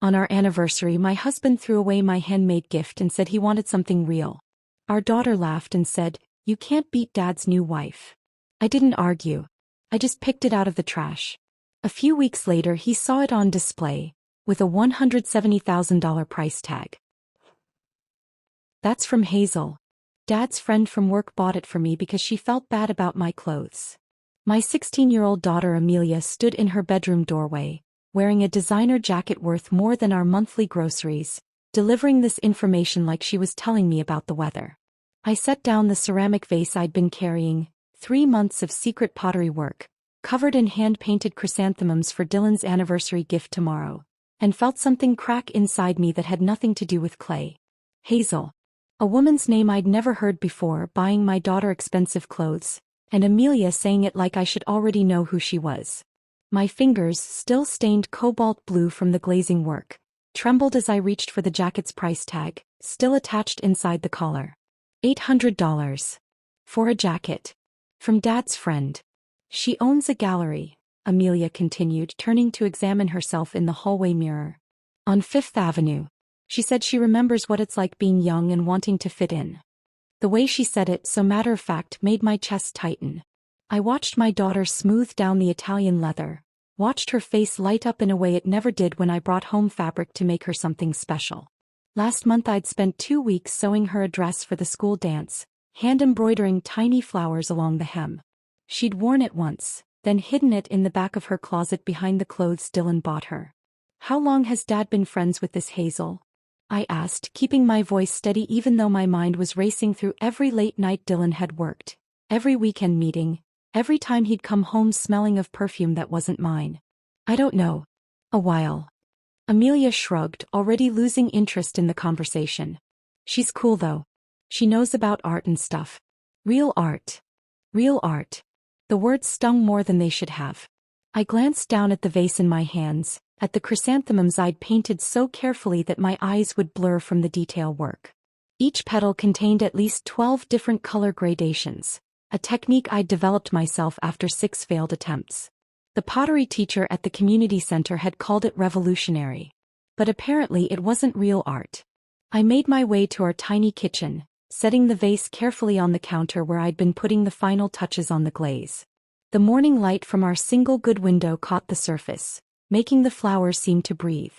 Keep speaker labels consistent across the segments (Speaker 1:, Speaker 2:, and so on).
Speaker 1: On our anniversary, my husband threw away my handmade gift and said he wanted something real. Our daughter laughed and said, "You can't beat Dad's new wife." I didn't argue. I just picked it out of the trash. A few weeks later, he saw it on display, with a $170,000 price tag. "That's from Hazel. Dad's friend from work bought it for me because she felt bad about my clothes." My 16-year-old daughter Amelia stood in her bedroom doorway, wearing a designer jacket worth more than our monthly groceries, delivering this information like she was telling me about the weather. I set down the ceramic vase I'd been carrying, 3 months of secret pottery work, covered in hand-painted chrysanthemums for Dylan's anniversary gift tomorrow, and felt something crack inside me that had nothing to do with clay. Hazel. A woman's name I'd never heard before, buying my daughter expensive clothes, and Amelia saying it like I should already know who she was. My fingers, still stained cobalt blue from the glazing work, trembled as I reached for the jacket's price tag, still attached inside the collar. $800. For a jacket. From Dad's friend. She owns a gallery, Amelia continued, turning to examine herself in the hallway mirror. On Fifth Avenue. She said she remembers what it's like being young and wanting to fit in. The way she said it, so matter-of-fact, made my chest tighten. I watched my daughter smooth down the Italian leather, watched her face light up in a way it never did when I brought home fabric to make her something special. Last month I'd spent 2 weeks sewing her a dress for the school dance, hand-embroidering tiny flowers along the hem. She'd worn it once, then hidden it in the back of her closet behind the clothes Dylan bought her. "How long has Dad been friends with this Hazel?" I asked, keeping my voice steady even though my mind was racing through every late night Dylan had worked, every weekend meeting, every time he'd come home smelling of perfume that wasn't mine. "I don't know. A while." Amelia shrugged, already losing interest in the conversation. "She's cool though. She knows about art and stuff. Real art. Real art." The words stung more than they should have. I glanced down at the vase in my hands, at the chrysanthemums I'd painted so carefully that my eyes would blur from the detail work. Each petal contained at least 12 different color gradations, a technique I'd developed myself after 6 failed attempts. The pottery teacher at the community center had called it revolutionary. But apparently it wasn't real art. I made my way to our tiny kitchen, setting the vase carefully on the counter where I'd been putting the final touches on the glaze. The morning light from our single good window caught the surface, making the flowers seem to breathe.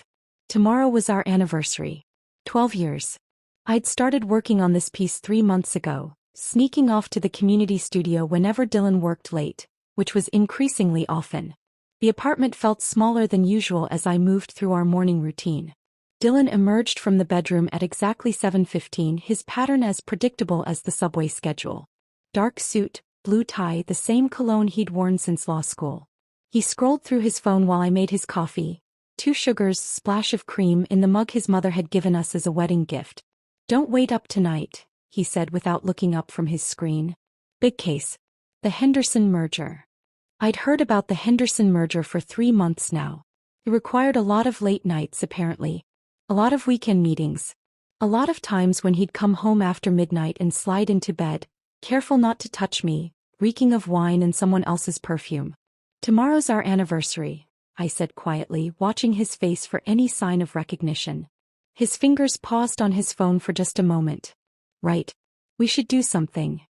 Speaker 1: Tomorrow was our anniversary. 12 years. I'd started working on this piece 3 months ago, sneaking off to the community studio whenever Dylan worked late, which was increasingly often. The apartment felt smaller than usual as I moved through our morning routine. Dylan emerged from the bedroom at exactly 7:15, his pattern as predictable as the subway schedule. Dark suit, blue tie, the same cologne he'd worn since law school. He scrolled through his phone while I made his coffee, 2 sugars, splash of cream in the mug his mother had given us as a wedding gift. "Don't wait up tonight," he said without looking up from his screen. Big case. The Henderson merger. I'd heard about the Henderson merger for 3 months now. It required a lot of late nights apparently. A lot of weekend meetings. A lot of times when he'd come home after midnight and slide into bed, careful not to touch me, reeking of wine and someone else's perfume. "Tomorrow's our anniversary," I said quietly, watching his face for any sign of recognition. His fingers paused on his phone for just a moment. "Right. We should do something.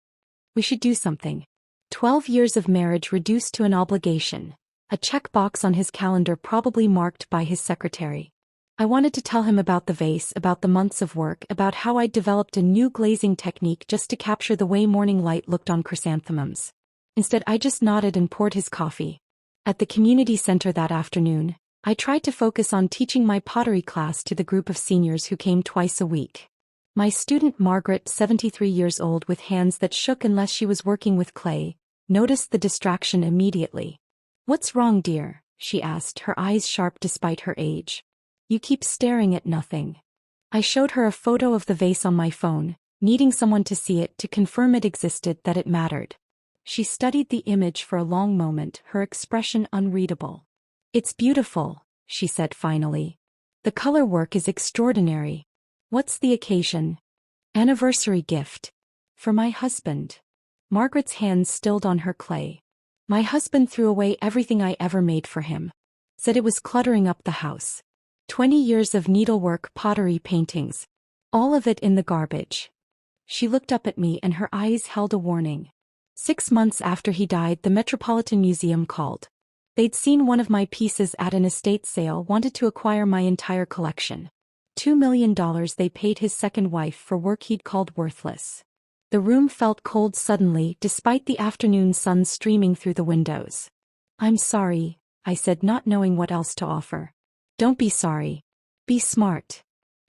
Speaker 1: We should do something." 12 years of marriage reduced to an obligation, a checkbox on his calendar probably marked by his secretary. I wanted to tell him about the vase, about the months of work, about how I'd developed a new glazing technique just to capture the way morning light looked on chrysanthemums. Instead, I just nodded and poured his coffee. At the community center that afternoon, I tried to focus on teaching my pottery class to the group of seniors who came twice a week. My student Margaret, 73 years old with hands that shook unless she was working with clay, noticed the distraction immediately. "What's wrong, dear?" she asked, her eyes sharp despite her age. "You keep staring at nothing." I showed her a photo of the vase on my phone, needing someone to see it to confirm it existed, that it mattered. She studied the image for a long moment, her expression unreadable. "It's beautiful," she said finally. "The color work is extraordinary. What's the occasion?" "Anniversary gift. For my husband." Margaret's hands stilled on her clay. "My husband threw away everything I ever made for him. Said it was cluttering up the house. 20 years of needlework, pottery, paintings. All of it in the garbage. She looked up at me and her eyes held a warning. 6 months after he died, the Metropolitan Museum called. They'd seen one of my pieces at an estate sale, wanted to acquire my entire collection. $2 million they paid his second wife for work he'd called worthless. The room felt cold suddenly, despite the afternoon sun streaming through the windows. "I'm sorry," I said, not knowing what else to offer. "Don't be sorry. Be smart."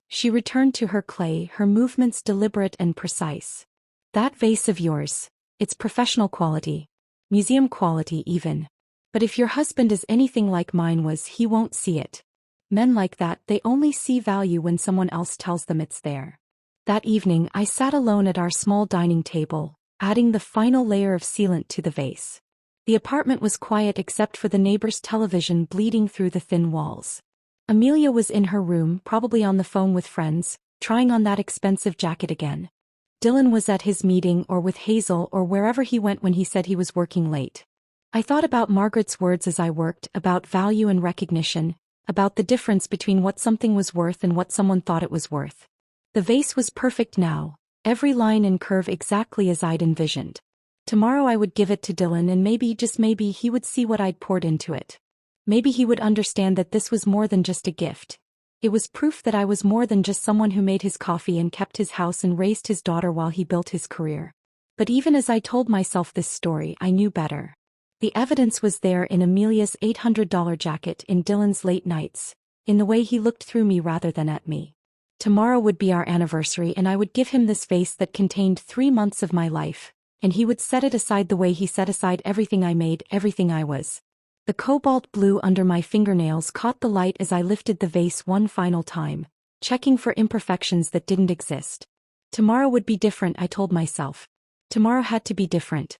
Speaker 1: She returned to her clay, her movements deliberate and precise. "That vase of yours, it's professional quality. Museum quality even. But if your husband is anything like mine was, he won't see it. Men like that, they only see value when someone else tells them it's there." That evening I sat alone at our small dining table, adding the final layer of sealant to the vase. The apartment was quiet except for the neighbor's television bleeding through the thin walls. Amelia was in her room, probably on the phone with friends, trying on that expensive jacket again. Dylan was at his meeting or with Hazel or wherever he went when he said he was working late. I thought about Margaret's words as I worked, about value and recognition, about the difference between what something was worth and what someone thought it was worth. The vase was perfect now, every line and curve exactly as I'd envisioned. Tomorrow I would give it to Dylan and maybe, just maybe, he would see what I'd poured into it. Maybe he would understand that this was more than just a gift. It was proof that I was more than just someone who made his coffee and kept his house and raised his daughter while he built his career. But even as I told myself this story, I knew better. The evidence was there in Amelia's $800 jacket, in Dylan's late nights, in the way he looked through me rather than at me. Tomorrow would be our anniversary and I would give him this vase that contained 3 months of my life, and he would set it aside the way he set aside everything I made, everything I was. The cobalt blue under my fingernails caught the light as I lifted the vase one final time, checking for imperfections that didn't exist. Tomorrow would be different, I told myself. Tomorrow had to be different.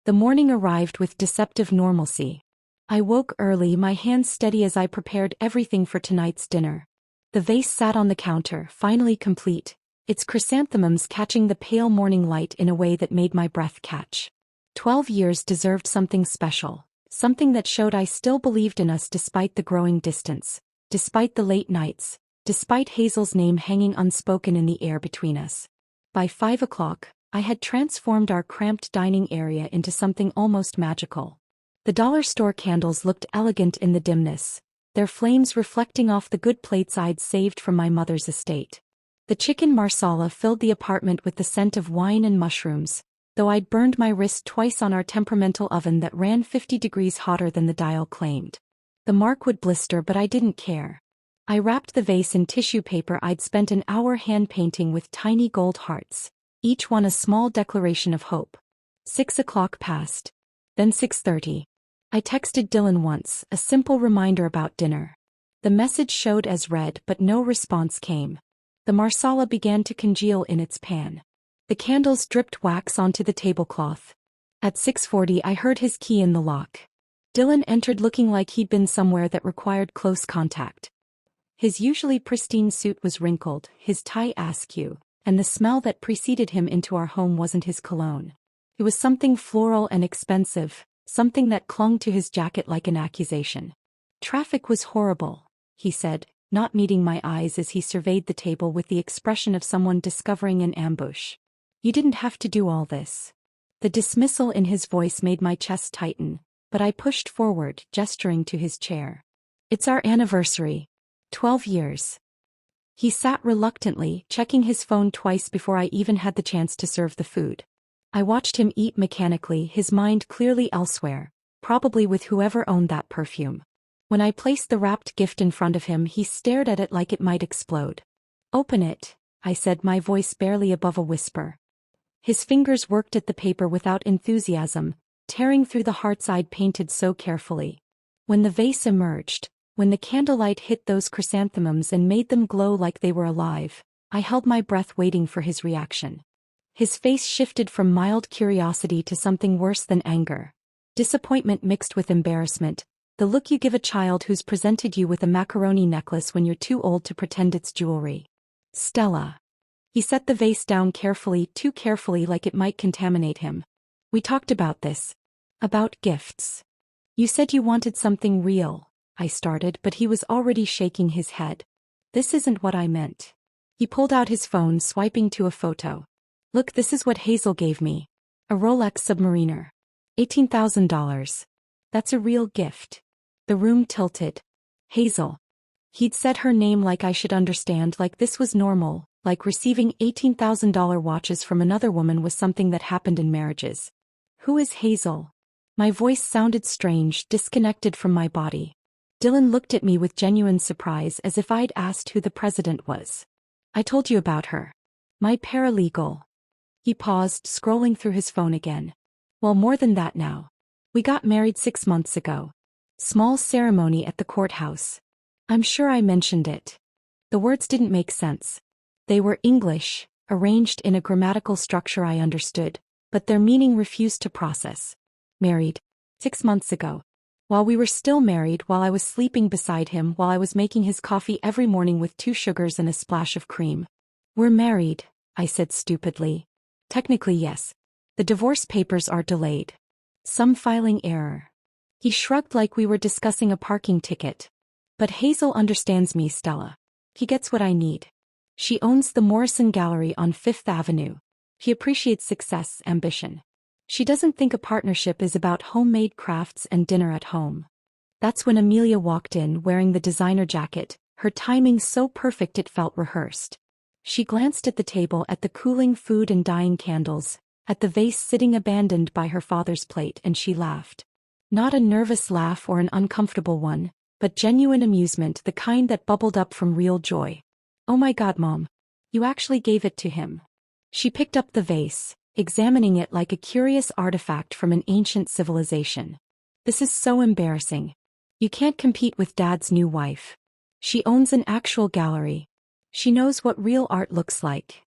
Speaker 1: The morning arrived with deceptive normalcy. I woke early, my hands steady as I prepared everything for tonight's dinner. The vase sat on the counter, finally complete, its chrysanthemums catching the pale morning light in a way that made my breath catch. 12 years deserved something special, something that showed I still believed in us despite the growing distance, despite the late nights, despite Hazel's name hanging unspoken in the air between us. By 5 o'clock, I had transformed our cramped dining area into something almost magical. The dollar store candles looked elegant in the dimness, their flames reflecting off the good plates I'd saved from my mother's estate. The chicken marsala filled the apartment with the scent of wine and mushrooms, though I'd burned my wrist twice on our temperamental oven that ran 50 degrees hotter than the dial claimed. The mark would blister, but I didn't care. I wrapped the vase in tissue paper I'd spent an hour hand-painting with tiny gold hearts, each one a small declaration of hope. 6 o'clock passed. Then 6:30. I texted Dylan once, a simple reminder about dinner. The message showed as read, but no response came. The marsala began to congeal in its pan. The candles dripped wax onto the tablecloth. At 6:40 I heard his key in the lock. Dylan entered looking like he'd been somewhere that required close contact. His usually pristine suit was wrinkled, his tie askew, and the smell that preceded him into our home wasn't his cologne. It was something floral and expensive, something that clung to his jacket like an accusation. "Traffic was horrible," he said, not meeting my eyes as he surveyed the table with the expression of someone discovering an ambush. "You didn't have to do all this." The dismissal in his voice made my chest tighten, but I pushed forward, gesturing to his chair. "It's our anniversary. 12 years. He sat reluctantly, checking his phone twice before I even had the chance to serve the food. I watched him eat mechanically, his mind clearly elsewhere, probably with whoever owned that perfume. When I placed the wrapped gift in front of him, he stared at it like it might explode. "Open it," I said, my voice barely above a whisper. His fingers worked at the paper without enthusiasm, tearing through the hearts I'd painted so carefully. When the vase emerged, when the candlelight hit those chrysanthemums and made them glow like they were alive, I held my breath waiting for his reaction. His face shifted from mild curiosity to something worse than anger. Disappointment mixed with embarrassment, the look you give a child who's presented you with a macaroni necklace when you're too old to pretend it's jewelry. "Stella." He set the vase down carefully, too carefully, like it might contaminate him. "We talked about this. About gifts. You said you wanted something real, I started, but he was already shaking his head. This isn't what I meant. He pulled out his phone, swiping to a photo. Look, this is what Hazel gave me. A Rolex Submariner. $18,000. That's a real gift. The room tilted. Hazel. He'd said her name like I should understand, like this was normal, like receiving $18,000 watches from another woman was something that happened in marriages. Who is Hazel? My voice sounded strange, disconnected from my body. Dylan looked at me with genuine surprise, as if I'd asked who the president was. I told you about her. My paralegal. He paused, scrolling through his phone again. Well, more than that now. We got married 6 months ago. Small ceremony at the courthouse. I'm sure I mentioned it. The words didn't make sense. They were English, arranged in a grammatical structure I understood, but their meaning refused to process. Married. 6 months ago. While we were still married, while I was sleeping beside him, while I was making his coffee every morning with 2 sugars and a splash of cream. We're married, I said stupidly. Technically, yes. The divorce papers are delayed. Some filing error. He shrugged like we were discussing a parking ticket. But Hazel understands me, Stella. He gets what I need. She owns the Morrison Gallery on Fifth Avenue. He appreciates success, ambition. She doesn't think a partnership is about homemade crafts and dinner at home. That's when Amelia walked in wearing the designer jacket, her timing so perfect it felt rehearsed. She glanced at the table, at the cooling food and dying candles, at the vase sitting abandoned by her father's plate, and she laughed. Not a nervous laugh or an uncomfortable one, but genuine amusement, the kind that bubbled up from real joy. Oh my God, Mom. You actually gave it to him. She picked up the vase, examining it like a curious artifact from an ancient civilization. This is so embarrassing. You can't compete with Dad's new wife. She owns an actual gallery. She knows what real art looks like.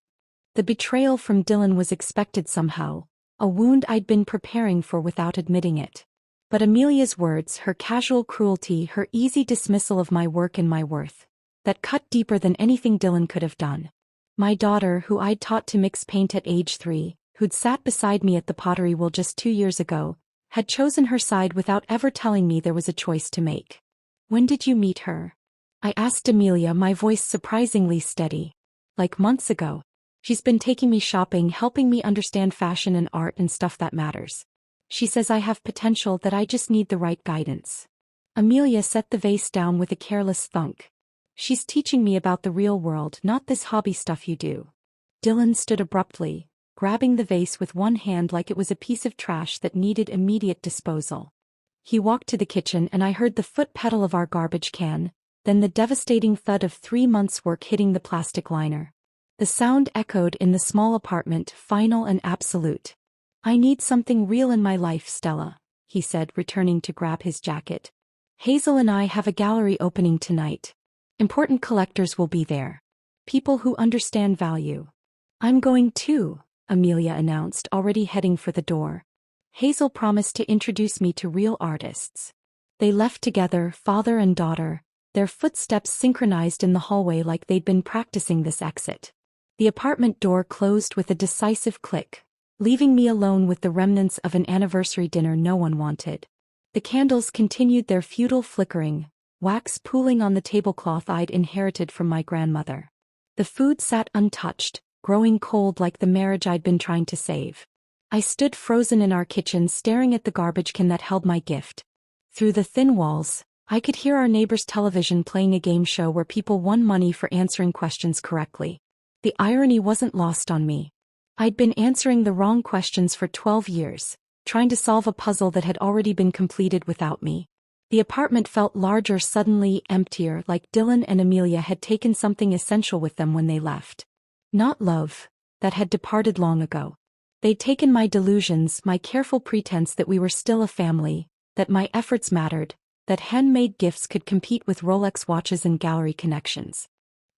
Speaker 1: The betrayal from Dylan was expected somehow, a wound I'd been preparing for without admitting it. But Amelia's words, her casual cruelty, her easy dismissal of my work and my worth, that cut deeper than anything Dylan could have done. My daughter, who I'd taught to mix paint at age 3, who'd sat beside me at the pottery wheel just 2 years ago, had chosen her side without ever telling me there was a choice to make. When did you meet her? I asked Amelia, my voice surprisingly steady. Like months ago. She's been taking me shopping, helping me understand fashion and art and stuff that matters. She says I have potential, that I just need the right guidance. Amelia set the vase down with a careless thunk. She's teaching me about the real world, not this hobby stuff you do. Dylan stood abruptly, grabbing the vase with one hand like it was a piece of trash that needed immediate disposal. He walked to the kitchen and I heard the foot pedal of our garbage can, then the devastating thud of 3 months' work hitting the plastic liner. The sound echoed in the small apartment, final and absolute. I need something real in my life, Stella, he said, returning to grab his jacket. Hazel and I have a gallery opening tonight. Important collectors will be there. People who understand value. I'm going too, Amelia announced, already heading for the door. Hazel promised to introduce me to real artists. They left together, father and daughter, their footsteps synchronized in the hallway like they'd been practicing this exit. The apartment door closed with a decisive click, leaving me alone with the remnants of an anniversary dinner no one wanted. The candles continued their futile flickering, wax pooling on the tablecloth I'd inherited from my grandmother. The food sat untouched, growing cold like the marriage I'd been trying to save. I stood frozen in our kitchen, staring at the garbage can that held my gift. Through the thin walls, I could hear our neighbor's television playing a game show where people won money for answering questions correctly. The irony wasn't lost on me. I'd been answering the wrong questions for 12 years, trying to solve a puzzle that had already been completed without me. The apartment felt larger, suddenly emptier, like Dylan and Amelia had taken something essential with them when they left. Not love, that had departed long ago. They'd taken my delusions, my careful pretense that we were still a family, that my efforts mattered, that handmade gifts could compete with Rolex watches and gallery connections.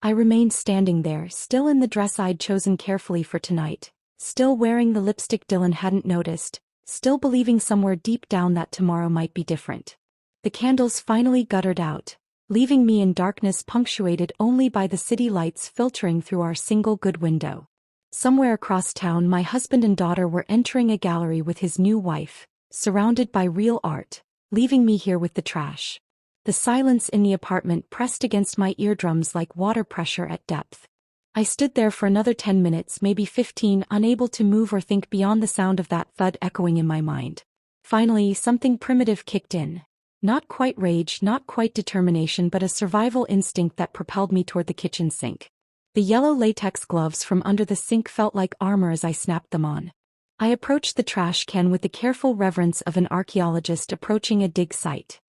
Speaker 1: I remained standing there, still in the dress I'd chosen carefully for tonight, still wearing the lipstick Dylan hadn't noticed, still believing somewhere deep down that tomorrow might be different. The candles finally guttered out, leaving me in darkness punctuated only by the city lights filtering through our single good window. Somewhere across town, my husband and daughter were entering a gallery with his new wife, surrounded by real art, leaving me here with the trash. The silence in the apartment pressed against my eardrums like water pressure at depth. I stood there for another 10 minutes, maybe 15, unable to move or think beyond the sound of that thud echoing in my mind. Finally, something primitive kicked in. Not quite rage, not quite determination, but a survival instinct that propelled me toward the kitchen sink. The yellow latex gloves from under the sink felt like armor as I snapped them on. I approached the trash can with the careful reverence of an archaeologist approaching a dig site.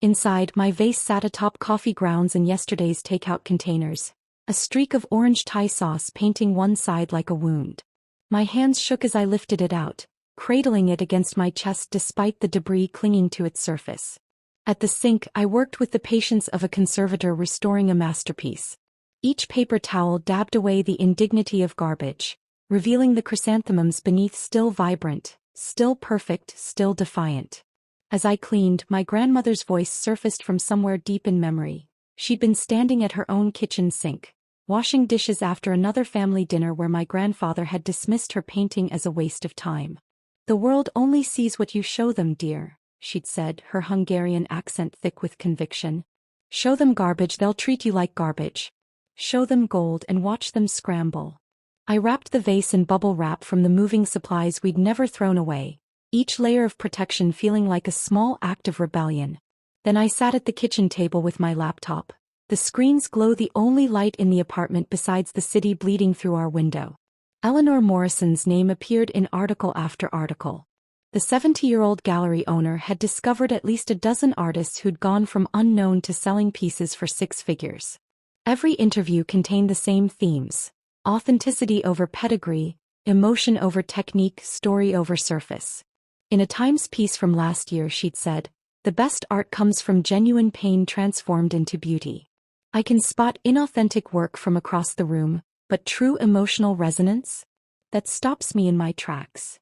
Speaker 1: Inside, my vase sat atop coffee grounds and yesterday's takeout containers, a streak of orange Thai sauce painting one side like a wound. My hands shook as I lifted it out, cradling it against my chest despite the debris clinging to its surface. At the sink, I worked with the patience of a conservator restoring a masterpiece. Each paper towel dabbed away the indignity of garbage, revealing the chrysanthemums beneath still vibrant, still perfect, still defiant. As I cleaned, my grandmother's voice surfaced from somewhere deep in memory. She'd been standing at her own kitchen sink, washing dishes after another family dinner where my grandfather had dismissed her painting as a waste of time. "The world only sees what you show them, dear," she'd said, her Hungarian accent thick with conviction. "Show them garbage, they'll treat you like garbage. Show them gold and watch them scramble." I wrapped the vase in bubble wrap from the moving supplies we'd never thrown away, each layer of protection feeling like a small act of rebellion. Then I sat at the kitchen table with my laptop. The screen's glow, the only light in the apartment besides the city bleeding through our window. Eleanor Morrison's name appeared in article after article. The 70-year-old gallery owner had discovered at least a dozen artists who'd gone from unknown to selling pieces for six figures. Every interview contained the same themes: authenticity over pedigree, emotion over technique, story over surface. In a Times piece from last year, she'd said, "The best art comes from genuine pain transformed into beauty." I can spot inauthentic work from across the room, but true emotional resonance? That stops me in my tracks.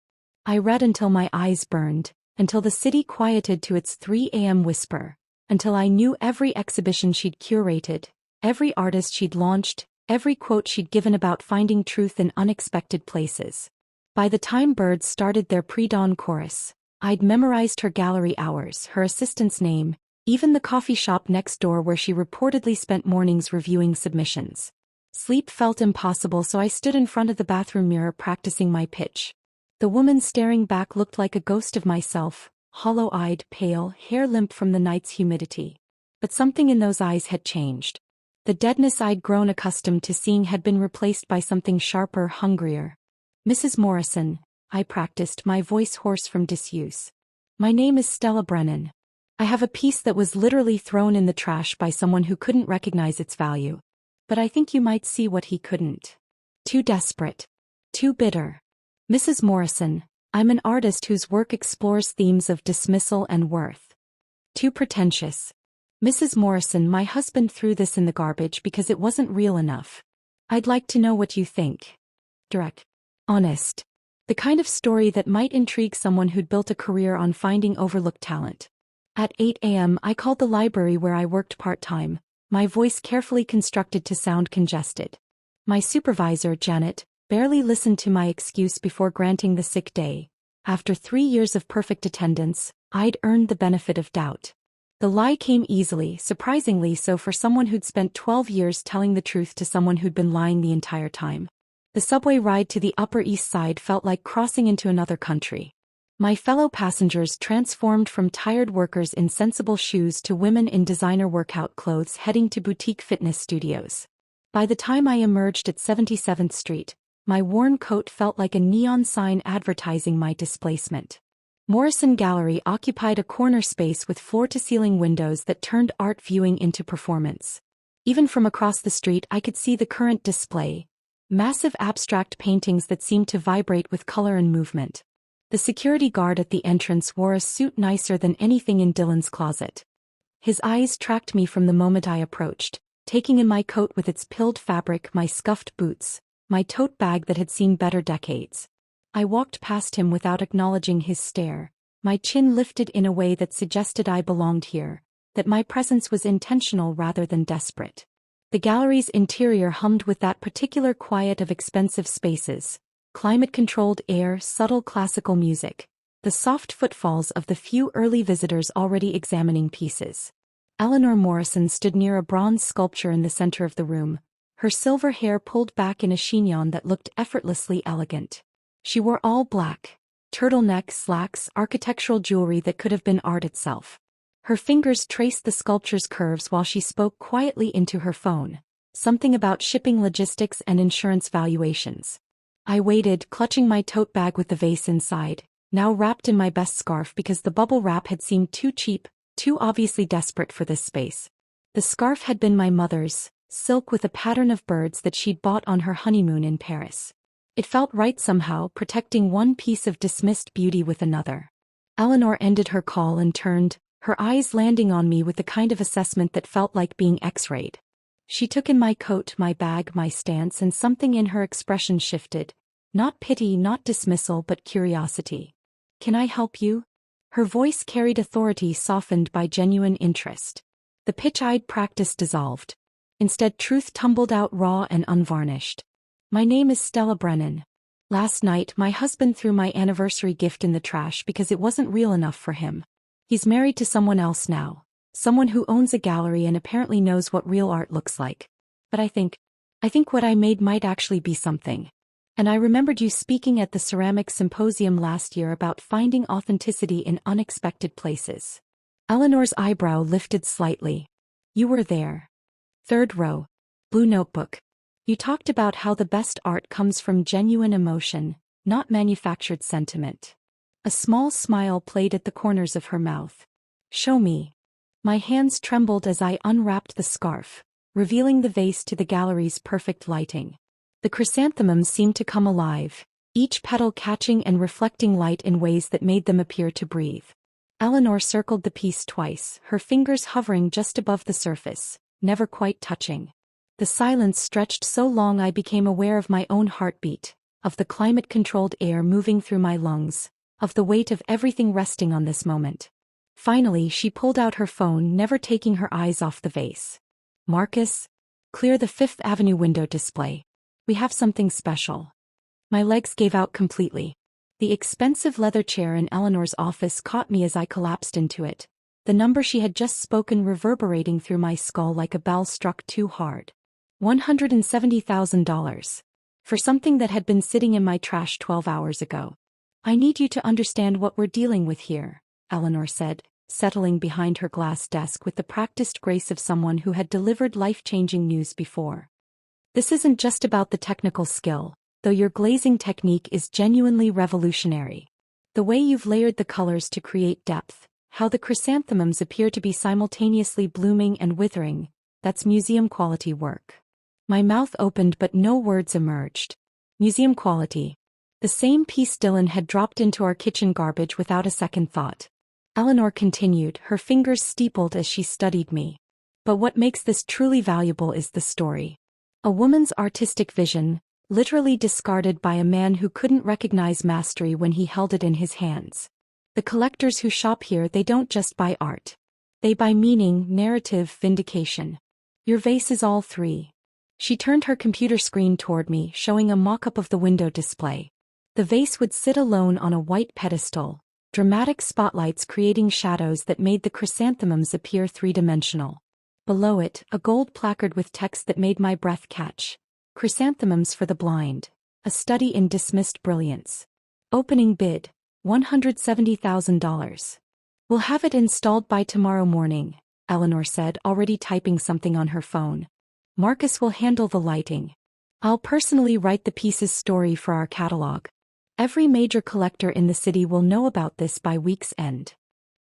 Speaker 1: I read until my eyes burned, until the city quieted to its 3 a.m. whisper, until I knew every exhibition she'd curated, every artist she'd launched, every quote she'd given about finding truth in unexpected places. By the time birds started their pre-dawn chorus, I'd memorized her gallery hours, her assistant's name, even the coffee shop next door where she reportedly spent mornings reviewing submissions. Sleep felt impossible, so I stood in front of the bathroom mirror practicing my pitch. The woman staring back looked like a ghost of myself, hollow-eyed, pale, hair limp from the night's humidity. But something in those eyes had changed. The deadness I'd grown accustomed to seeing had been replaced by something sharper, hungrier. "Mrs. Morrison," I practiced, my voice hoarse from disuse. "My name is Stella Brennan. I have a piece that was literally thrown in the trash by someone who couldn't recognize its value. But I think you might see what he couldn't. Too desperate. Too bitter. Mrs. Morrison, I'm an artist whose work explores themes of dismissal and worth. Too pretentious. Mrs. Morrison, my husband threw this in the garbage because it wasn't real enough. I'd like to know what you think. Direct. Honest. The kind of story that might intrigue someone who'd built a career on finding overlooked talent." At 8 a.m. I called the library where I worked part-time, my voice carefully constructed to sound congested. My supervisor, Janet, barely listened to my excuse before granting the sick day. After 3 years of perfect attendance, I'd earned the benefit of doubt. The lie came easily, surprisingly so for someone who'd spent 12 years telling the truth to someone who'd been lying the entire time. The subway ride to the Upper East Side felt like crossing into another country. My fellow passengers transformed from tired workers in sensible shoes to women in designer workout clothes heading to boutique fitness studios. By the time I emerged at 77th Street, my worn coat felt like a neon sign advertising my displacement. Morrison Gallery occupied a corner space with floor-to-ceiling windows that turned art viewing into performance. Even from across the street I could see the current display, massive abstract paintings that seemed to vibrate with color and movement. The security guard at the entrance wore a suit nicer than anything in Dylan's closet. His eyes tracked me from the moment I approached, taking in my coat with its pilled fabric, my scuffed boots, my tote bag that had seen better decades. I walked past him without acknowledging his stare, my chin lifted in a way that suggested I belonged here, that my presence was intentional rather than desperate. The gallery's interior hummed with that particular quiet of expensive spaces. Climate-controlled air, subtle classical music, the soft footfalls of the few early visitors already examining pieces. Eleanor Morrison stood near a bronze sculpture in the center of the room, her silver hair pulled back in a chignon that looked effortlessly elegant. She wore all black, turtleneck, slacks, architectural jewelry that could have been art itself. Her fingers traced the sculpture's curves while she spoke quietly into her phone, something about shipping logistics and insurance valuations. I waited, clutching my tote bag with the vase inside, now wrapped in my best scarf because the bubble wrap had seemed too cheap, too obviously desperate for this space. The scarf had been my mother's, silk with a pattern of birds that she'd bought on her honeymoon in Paris. It felt right somehow, protecting one piece of dismissed beauty with another. Eleanor ended her call and turned, her eyes landing on me with the kind of assessment that felt like being X-rayed. She took in my coat, my bag, my stance, and something in her expression shifted. Not pity, not dismissal, but curiosity. "Can I help you?" Her voice carried authority softened by genuine interest. The pitch I'd practiced dissolved. Instead, truth tumbled out raw and unvarnished. "My name is Stella Brennan. Last night, my husband threw my anniversary gift in the trash because it wasn't real enough for him. He's married to someone else now. Someone who owns a gallery and apparently knows what real art looks like. But I think what I made might actually be something. And I remembered you speaking at the ceramics symposium last year about finding authenticity in unexpected places." Eleanor's eyebrow lifted slightly. "You were there. Third row. Blue notebook. You talked about how the best art comes from genuine emotion, not manufactured sentiment." A small smile played at the corners of her mouth. "Show me." My hands trembled as I unwrapped the scarf, revealing the vase to the gallery's perfect lighting. The chrysanthemums seemed to come alive, each petal catching and reflecting light in ways that made them appear to breathe. Eleanor circled the piece twice, her fingers hovering just above the surface, never quite touching. The silence stretched so long I became aware of my own heartbeat, of the climate-controlled air moving through my lungs, of the weight of everything resting on this moment. Finally, she pulled out her phone, never taking her eyes off the vase. "Marcus, clear the Fifth Avenue window display. We have something special." My legs gave out completely. The expensive leather chair in Eleanor's office caught me as I collapsed into it, the number she had just spoken reverberating through my skull like a bell struck too hard. $170,000. For something that had been sitting in my trash 12 hours ago. "I need you to understand what we're dealing with here," Eleanor said, settling behind her glass desk with the practiced grace of someone who had delivered life-changing news before. "This isn't just about the technical skill, though your glazing technique is genuinely revolutionary. The way you've layered the colors to create depth, how the chrysanthemums appear to be simultaneously blooming and withering, that's museum-quality work." My mouth opened but no words emerged. Museum quality. The same piece Dylan had dropped into our kitchen garbage without a second thought. Eleanor continued, her fingers steepled as she studied me. "But what makes this truly valuable is the story. A woman's artistic vision, literally discarded by a man who couldn't recognize mastery when he held it in his hands. The collectors who shop here, they don't just buy art. They buy meaning, narrative, vindication. Your vase is all three." She turned her computer screen toward me, showing a mock-up of the window display. The vase would sit alone on a white pedestal, dramatic spotlights creating shadows that made the chrysanthemums appear three-dimensional. Below it, a gold placard with text that made my breath catch. "Chrysanthemums for the blind. A study in dismissed brilliance. Opening bid, $170,000. We'll have it installed by tomorrow morning," Eleanor said, already typing something on her phone. "Marcus will handle the lighting. I'll personally write the piece's story for our catalog. Every major collector in the city will know about this by week's end."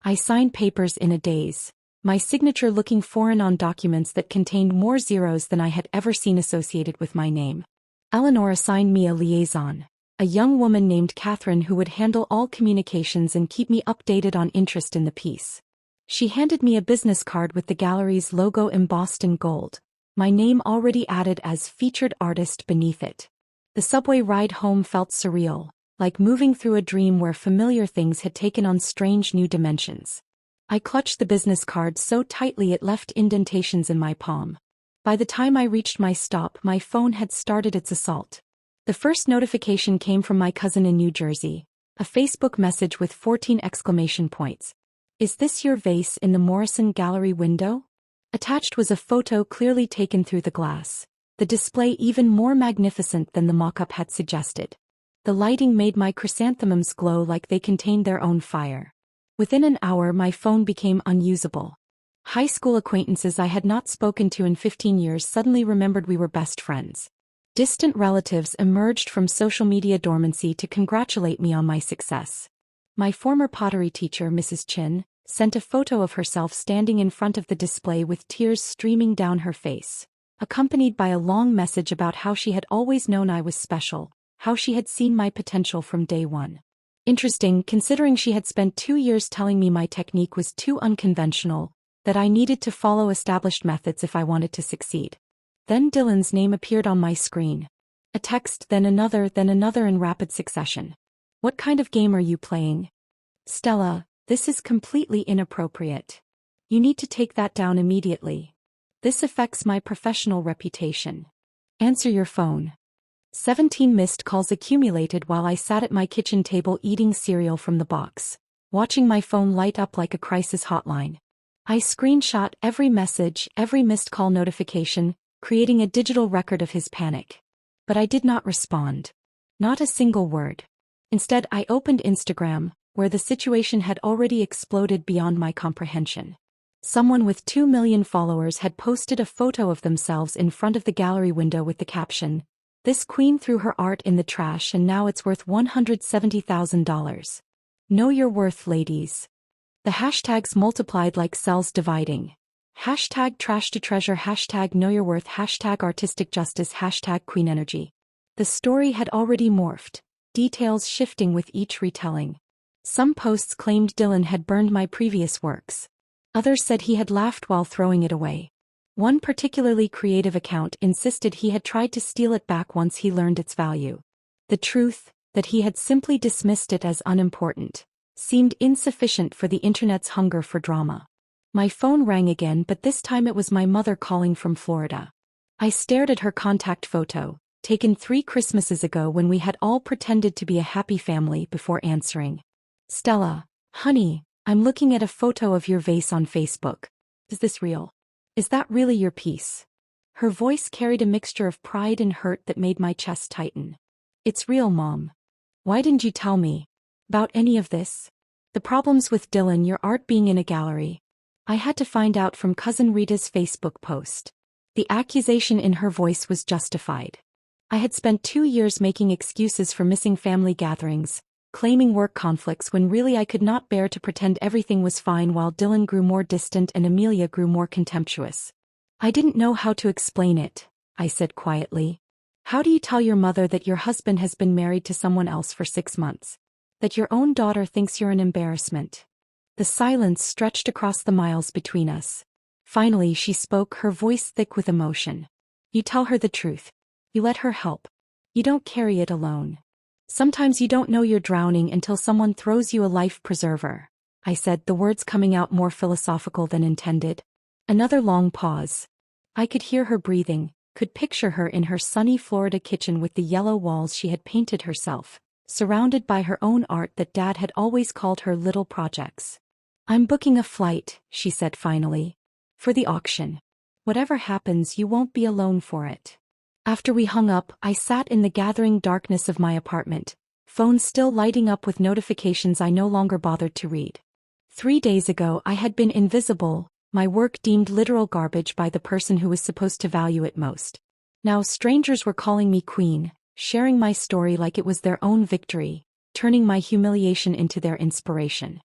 Speaker 1: I signed papers in a daze, my signature looking foreign on documents that contained more zeros than I had ever seen associated with my name. Eleanor assigned me a liaison, a young woman named Catherine who would handle all communications and keep me updated on interest in the piece. She handed me a business card with the gallery's logo embossed in gold, my name already added as featured artist beneath it. The subway ride home felt surreal, like moving through a dream where familiar things had taken on strange new dimensions. I clutched the business card so tightly it left indentations in my palm. By the time I reached my stop, my phone had started its assault. The first notification came from my cousin in New Jersey, a Facebook message with 14 exclamation points. Is this your vase in the Morrison Gallery window? Attached was a photo clearly taken through the glass, the display even more magnificent than the mock-up had suggested. The lighting made my chrysanthemums glow like they contained their own fire. Within an hour my phone became unusable. High school acquaintances I had not spoken to in 15 years suddenly remembered we were best friends. Distant relatives emerged from social media dormancy to congratulate me on my success. My former pottery teacher, Mrs. Chin, sent a photo of herself standing in front of the display with tears streaming down her face, accompanied by a long message about how she had always known I was special, how she had seen my potential from day one. Interesting, considering she had spent 2 years telling me my technique was too unconventional, that I needed to follow established methods if I wanted to succeed. Then Dylan's name appeared on my screen. A text, then another in rapid succession. What kind of game are you playing? Stella, this is completely inappropriate. You need to take that down immediately. This affects my professional reputation. Answer your phone. 17 missed calls accumulated while I sat at my kitchen table eating cereal from the box, watching my phone light up like a crisis hotline. I screenshot every message, every missed call notification, creating a digital record of his panic. But I did not respond. Not a single word. Instead, I opened Instagram, where the situation had already exploded beyond my comprehension. Someone with 2 million followers had posted a photo of themselves in front of the gallery window with the caption, "This queen threw her art in the trash and now it's worth $170,000. Know your worth, ladies." The hashtags multiplied like cells dividing. Hashtag trash to treasure, hashtag know your worth, hashtag artistic justice, hashtag queen energy. The story had already morphed, details shifting with each retelling. Some posts claimed Dylan had burned my previous works. Others said he had laughed while throwing it away. One particularly creative account insisted he had tried to steal it back once he learned its value. The truth, that he had simply dismissed it as unimportant, seemed insufficient for the internet's hunger for drama. My phone rang again, but this time it was my mother calling from Florida. I stared at her contact photo, taken 3 Christmases ago when we had all pretended to be a happy family, before answering. "Stella, honey, I'm looking at a photo of your vase on Facebook. Is this real? Is that really your piece?" Her voice carried a mixture of pride and hurt that made my chest tighten. "It's real, Mom. Why didn't you tell me about any of this? The problems with Dylan, your art being in a gallery. I had to find out from Cousin Rita's Facebook post." The accusation in her voice was justified. I had spent 2 years making excuses for missing family gatherings, claiming work conflicts when really I could not bear to pretend everything was fine while Dylan grew more distant and Amelia grew more contemptuous. "I didn't know how to explain it," I said quietly. "How do you tell your mother that your husband has been married to someone else for 6 months? That your own daughter thinks you're an embarrassment?" The silence stretched across the miles between us. Finally she spoke, her voice thick with emotion. "You tell her the truth. You let her help. You don't carry it alone. Sometimes you don't know you're drowning until someone throws you a life preserver," I said, the words coming out more philosophical than intended. Another long pause. I could hear her breathing, could picture her in her sunny Florida kitchen with the yellow walls she had painted herself, surrounded by her own art that Dad had always called her little projects. "I'm booking a flight," she said finally. "For the auction. Whatever happens, you won't be alone for it." After we hung up, I sat in the gathering darkness of my apartment, phone still lighting up with notifications I no longer bothered to read. 3 days ago I had been invisible, my work deemed literal garbage by the person who was supposed to value it most. Now strangers were calling me queen, sharing my story like it was their own victory, turning my humiliation into their inspiration.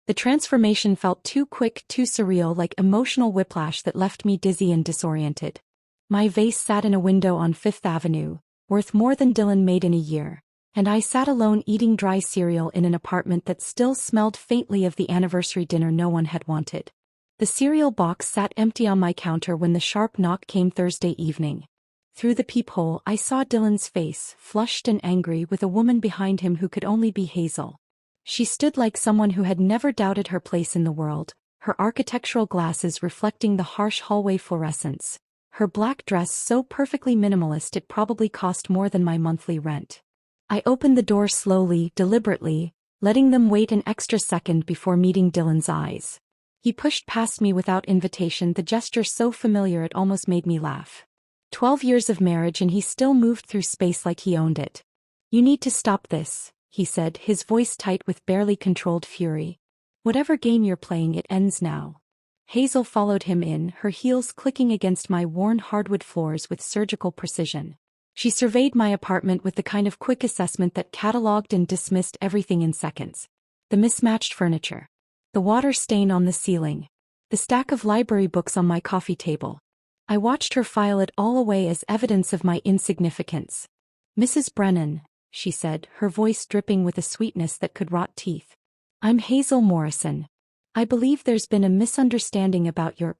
Speaker 1: The transformation felt too quick, too surreal, like emotional whiplash that left me dizzy and disoriented. My vase sat in a window on 5th Avenue, worth more than Dylan made in a year, and I sat alone eating dry cereal in an apartment that still smelled faintly of the anniversary dinner no one had wanted. The cereal box sat empty on my counter when the sharp knock came Thursday evening. Through the peephole I saw Dylan's face, flushed and angry, with a woman behind him who could only be Hazel. She stood like someone who had never doubted her place in the world, her architectural glasses reflecting the harsh hallway fluorescence, her black dress so perfectly minimalist it probably cost more than my monthly rent. I opened the door slowly, deliberately, letting them wait an extra second before meeting Dylan's eyes. He pushed past me without invitation, the gesture so familiar it almost made me laugh. 12 years of marriage and he still moved through space like he owned it. "You need to stop this," he said, his voice tight with barely controlled fury. "Whatever game you're playing, it ends now." Hazel followed him in, her heels clicking against my worn hardwood floors with surgical precision. She surveyed my apartment with the kind of quick assessment that cataloged and dismissed everything in seconds. The mismatched furniture. The water stain on the ceiling. The stack of library books on my coffee table. I watched her file it all away as evidence of my insignificance. "Mrs. Brennan," she said, her voice dripping with a sweetness that could rot teeth. "I'm Hazel Morrison. I believe there's been a misunderstanding about your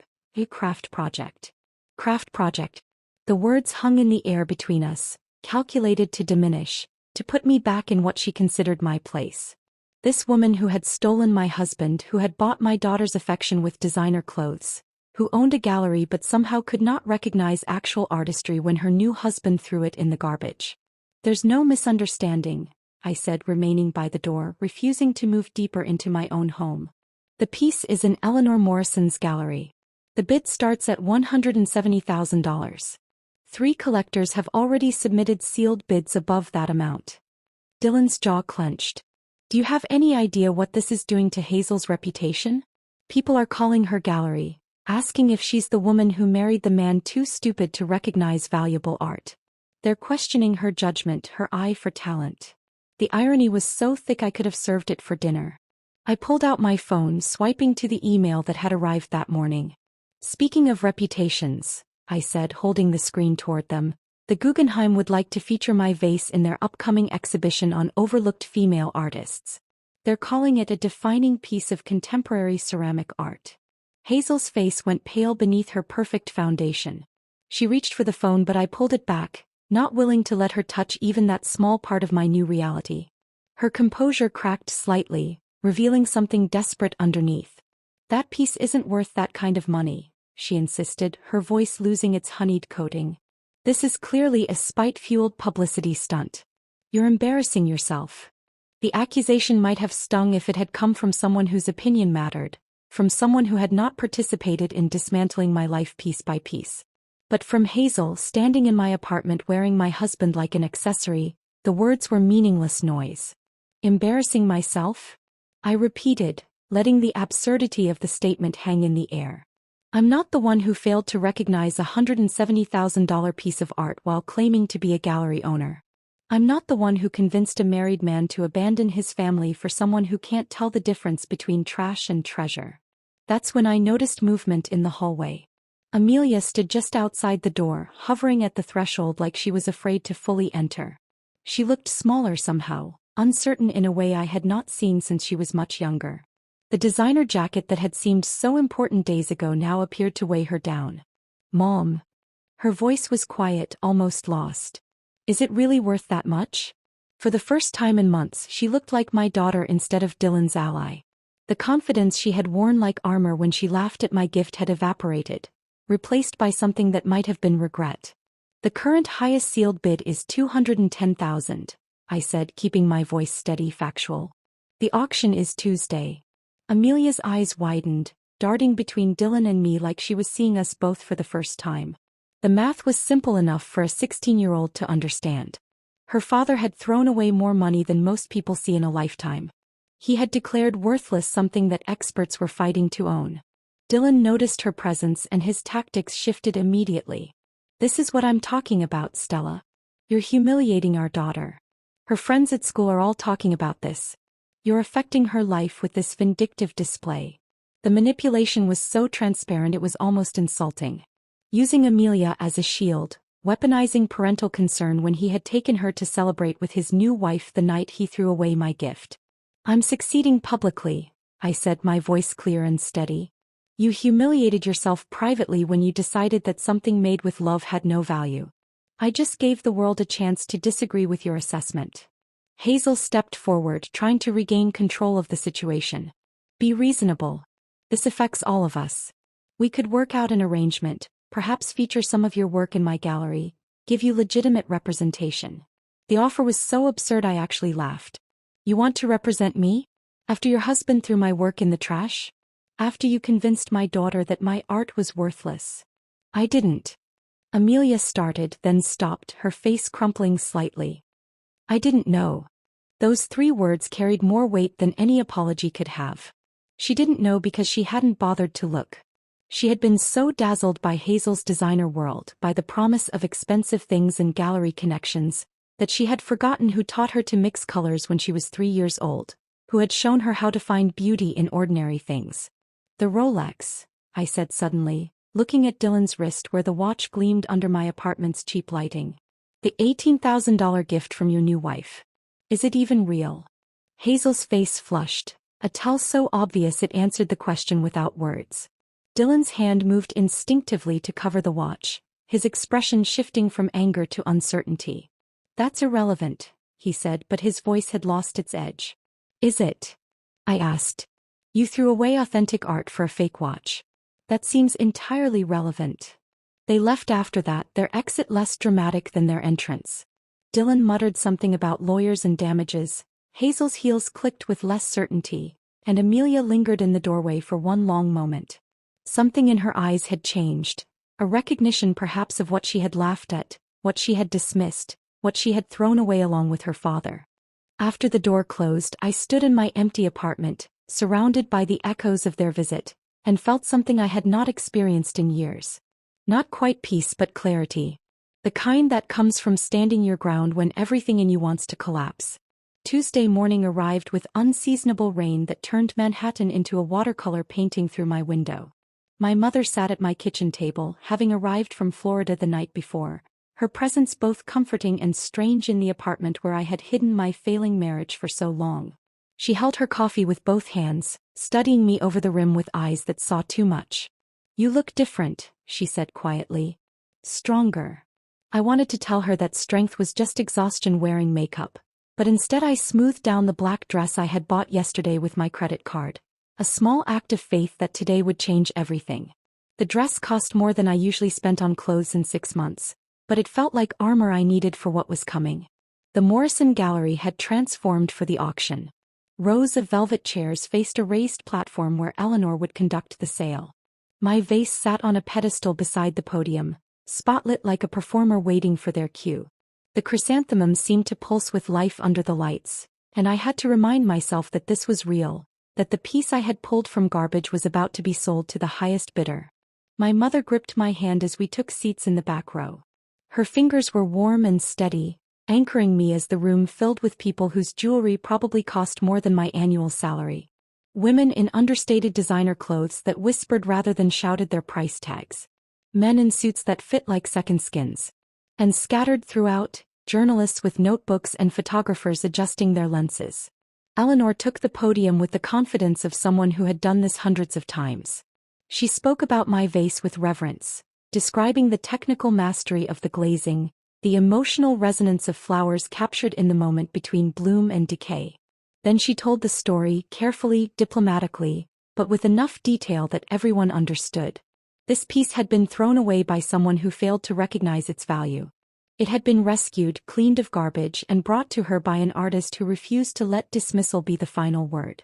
Speaker 1: craft project." Craft project. The words hung in the air between us, calculated to diminish, to put me back in what she considered my place. This woman who had stolen my husband, who had bought my daughter's affection with designer clothes, who owned a gallery but somehow could not recognize actual artistry when her new husband threw it in the garbage. "There's no misunderstanding," I said, remaining by the door, refusing to move deeper into my own home. "The piece is in Eleanor Morrison's gallery. The bid starts at $170,000. 3 collectors have already submitted sealed bids above that amount." Dylan's jaw clenched. "Do you have any idea what this is doing to Hazel's reputation? People are calling her gallery, asking if she's the woman who married the man too stupid to recognize valuable art. They're questioning her judgment, her eye for talent." The irony was so thick I could have served it for dinner. I pulled out my phone, swiping to the email that had arrived that morning. "Speaking of reputations," I said, holding the screen toward them, "the Guggenheim would like to feature my vase in their upcoming exhibition on overlooked female artists. They're calling it a defining piece of contemporary ceramic art." Hazel's face went pale beneath her perfect foundation. She reached for the phone, but I pulled it back, not willing to let her touch even that small part of my new reality. Her composure cracked slightly, revealing something desperate underneath. "That piece isn't worth that kind of money," she insisted, her voice losing its honeyed coating. "This is clearly a spite-fueled publicity stunt. You're embarrassing yourself." The accusation might have stung if it had come from someone whose opinion mattered, from someone who had not participated in dismantling my life piece by piece. But from Hazel, standing in my apartment wearing my husband like an accessory, the words were meaningless noise. "Embarrassing myself?" I repeated, letting the absurdity of the statement hang in the air. "I'm not the one who failed to recognize a $170,000 piece of art while claiming to be a gallery owner. I'm not the one who convinced a married man to abandon his family for someone who can't tell the difference between trash and treasure." That's when I noticed movement in the hallway. Amelia stood just outside the door, hovering at the threshold like she was afraid to fully enter. She looked smaller somehow, uncertain in a way I had not seen since she was much younger. The designer jacket that had seemed so important days ago now appeared to weigh her down. "Mom." Her voice was quiet, almost lost. "Is it really worth that much?" For the first time in months, she looked like my daughter instead of Dylan's ally. The confidence she had worn like armor when she laughed at my gift had evaporated, replaced by something that might have been regret. "The current highest sealed bid is $210,000, I said, keeping my voice steady, factual. "The auction is Tuesday." Amelia's eyes widened, darting between Dylan and me like she was seeing us both for the first time. The math was simple enough for a 16-year-old to understand. Her father had thrown away more money than most people see in a lifetime. He had declared worthless something that experts were fighting to own. Dylan noticed her presence and his tactics shifted immediately. "This is what I'm talking about, Stella. You're humiliating our daughter. Her friends at school are all talking about this. You're affecting her life with this vindictive display." The manipulation was so transparent it was almost insulting. Using Amelia as a shield, weaponizing parental concern when he had taken her to celebrate with his new wife the night he threw away my gift. "I'm succeeding publicly," I said, my voice clear and steady. "You humiliated yourself privately when you decided that something made with love had no value. I just gave the world a chance to disagree with your assessment." Hazel stepped forward, trying to regain control of the situation. "Be reasonable. This affects all of us. We could work out an arrangement, perhaps feature some of your work in my gallery, give you legitimate representation." The offer was so absurd I actually laughed. You want to represent me? After your husband threw my work in the trash? After you convinced my daughter that my art was worthless? I didn't. Amelia started, then stopped, her face crumpling slightly. I didn't know. Those 3 words carried more weight than any apology could have. She didn't know because she hadn't bothered to look. She had been so dazzled by Hazel's designer world, by the promise of expensive things and gallery connections, that she had forgotten who taught her to mix colors when she was 3 years old, who had shown her how to find beauty in ordinary things. The Rolex, I said suddenly, looking at Dylan's wrist where the watch gleamed under my apartment's cheap lighting. The $18,000 gift from your new wife. Is it even real? Hazel's face flushed, a tell so obvious it answered the question without words. Dylan's hand moved instinctively to cover the watch, his expression shifting from anger to uncertainty. That's irrelevant, he said, but his voice had lost its edge. Is it? I asked. You threw away authentic art for a fake watch. That seems entirely relevant. They left after that, their exit less dramatic than their entrance. Dylan muttered something about lawyers and damages. Hazel's heels clicked with less certainty, and Amelia lingered in the doorway for one long moment. Something in her eyes had changed, a recognition perhaps of what she had laughed at, what she had dismissed, what she had thrown away along with her father. After the door closed, I stood in my empty apartment, surrounded by the echoes of their visit, and felt something I had not experienced in years. Not quite peace but clarity. The kind that comes from standing your ground when everything in you wants to collapse. Tuesday morning arrived with unseasonable rain that turned Manhattan into a watercolor painting through my window. My mother sat at my kitchen table, having arrived from Florida the night before, her presence both comforting and strange in the apartment where I had hidden my failing marriage for so long. She held her coffee with both hands, studying me over the rim with eyes that saw too much. You look different, she said quietly. Stronger. I wanted to tell her that strength was just exhaustion wearing makeup, but instead I smoothed down the black dress I had bought yesterday with my credit card. A small act of faith that today would change everything. The dress cost more than I usually spent on clothes in 6 months, but it felt like armor I needed for what was coming. The Morrison Gallery had transformed for the auction. Rows of velvet chairs faced a raised platform where Eleanor would conduct the sale. My vase sat on a pedestal beside the podium, spotlit like a performer waiting for their cue. The chrysanthemums seemed to pulse with life under the lights, and I had to remind myself that this was real, that the piece I had pulled from garbage was about to be sold to the highest bidder. My mother gripped my hand as we took seats in the back row. Her fingers were warm and steady, anchoring me as the room filled with people whose jewelry probably cost more than my annual salary. Women in understated designer clothes that whispered rather than shouted their price tags. Men in suits that fit like second skins. And scattered throughout, journalists with notebooks and photographers adjusting their lenses. Eleanor took the podium with the confidence of someone who had done this hundreds of times. She spoke about my vase with reverence, describing the technical mastery of the glazing, the emotional resonance of flowers captured in the moment between bloom and decay. Then she told the story, carefully, diplomatically, but with enough detail that everyone understood. This piece had been thrown away by someone who failed to recognize its value. It had been rescued, cleaned of garbage, and brought to her by an artist who refused to let dismissal be the final word.